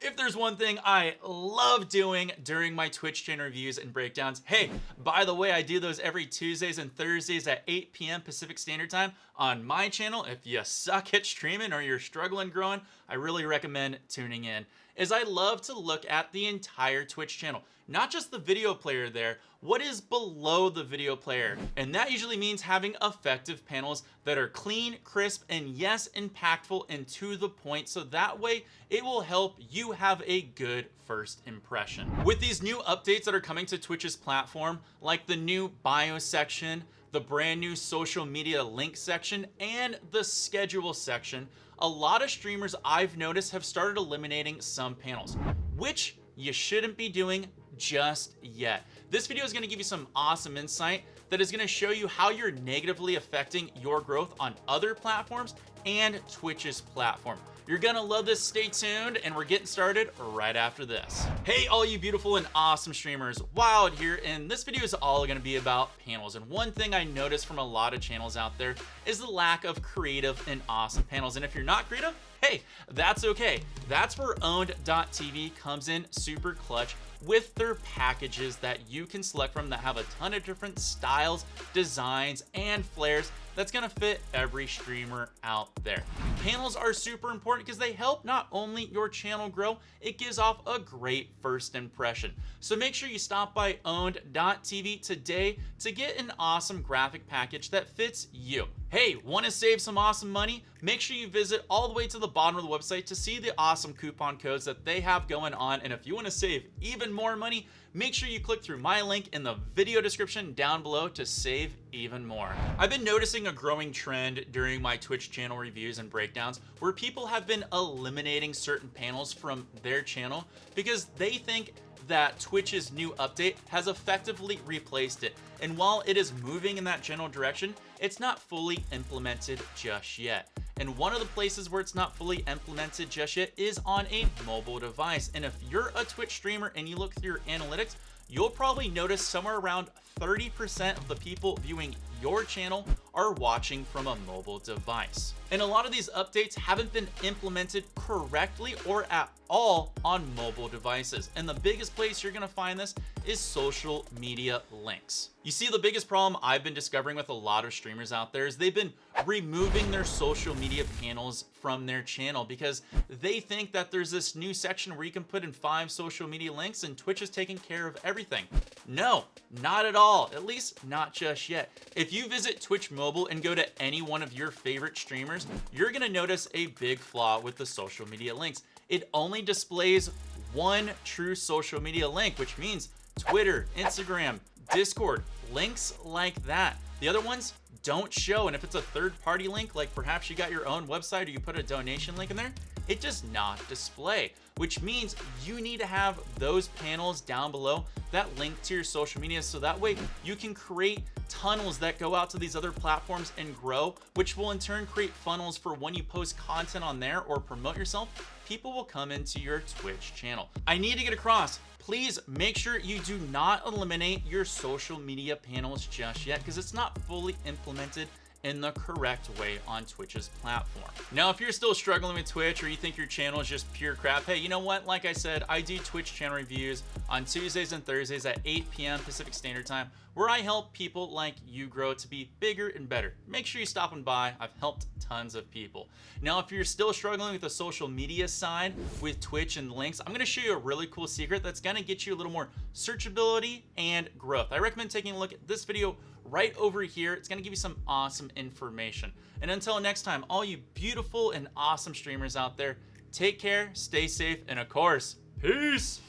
If there's one thing I love doing during my Twitch channel reviews and breakdowns, hey, by the way, I do those every Tuesdays and Thursdays at 8 p.m. Pacific Standard Time on my channel. If you suck at streaming or you're struggling growing, I really recommend tuning in. Is I love to look at the entire Twitch channel, not just the video player there, what is below the video player. And that usually means having effective panels that are clean, crisp, and yes, impactful and to the point, so that way it will help you have a good first impression. With these new updates that are coming to Twitch's platform, like the new bio section, the brand new social media link section, and the schedule section, a lot of streamers I've noticed have started eliminating some panels, which you shouldn't be doing just yet. This video is going to give you some awesome insight that is going to show you how you're negatively affecting your growth on other platforms and Twitch's platform. You're gonna love this. Stay tuned, and we're getting started right after this. Hey, all you beautiful and awesome streamers, Wild here, and this video is all gonna be about panels. And one thing I noticed from a lot of channels out there is the lack of creative and awesome panels. And if you're not creative, hey, that's okay. That's where Owned.tv comes in super clutch with their packages that you can select from that have a ton of different styles, designs, and flares that's gonna fit every streamer out there. Panels are super important because they help not only your channel grow, it gives off a great first impression. So make sure you stop by Owned.tv today to get an awesome graphic package that fits you. Hey, want to save some awesome money? Make sure you visit all the way to the bottom of the website to see the awesome coupon codes that they have going on. And if you want to save even more money, make sure you click through my link in the video description down below to save even more. I've been noticing a growing trend during my Twitch channel reviews and breakdowns where people have been eliminating certain panels from their channel because they think that Twitch's new update has effectively replaced it. And while it is moving in that general direction, it's not fully implemented just yet. And one of the places where it's not fully implemented just yet is on a mobile device. And if you're a Twitch streamer and you look through your analytics, you'll probably notice somewhere around 30% of the people viewing your channel are watching from a mobile device. And a lot of these updates haven't been implemented correctly or at all on mobile devices. And the biggest place you're gonna find this is social media links. You see, the biggest problem I've been discovering with a lot of streamers out there is they've been removing their social media panels from their channel because they think that there's this new section where you can put in 5 social media links and Twitch is taking care of everything. No, not at all. At least not just yet. If you visit Twitch Mobile and go to any one of your favorite streamers, you're gonna notice a big flaw with the social media links. It only displays one true social media link, which means Twitter, Instagram, Discord, links like that. The other ones don't show, and if it's a third-party link, like perhaps you got your own website or you put a donation link in there, it does not display, which means you need to have those panels down below that link to your social media so that way you can create tunnels that go out to these other platforms and grow, which will in turn create funnels for when you post content on there or promote yourself, people will come into your Twitch channel. I need to get across, please make sure you do not eliminate your social media panels just yet because it's not fully implemented in the correct way on Twitch's platform. Now, if you're still struggling with Twitch or you think your channel is just pure crap, hey, you know what? Like I said, I do Twitch channel reviews on Tuesdays and Thursdays at 8 p.m. Pacific Standard Time, where I help people like you grow to be bigger and better. Make sure you're stopping by. I've helped tons of people. Now, if you're still struggling with the social media side with Twitch and links, I'm gonna show you a really cool secret that's gonna get you a little more searchability and growth. I recommend taking a look at this video right over here. It's gonna give you some awesome information. And until next time, all you beautiful and awesome streamers out there, take care, stay safe, and of course, peace.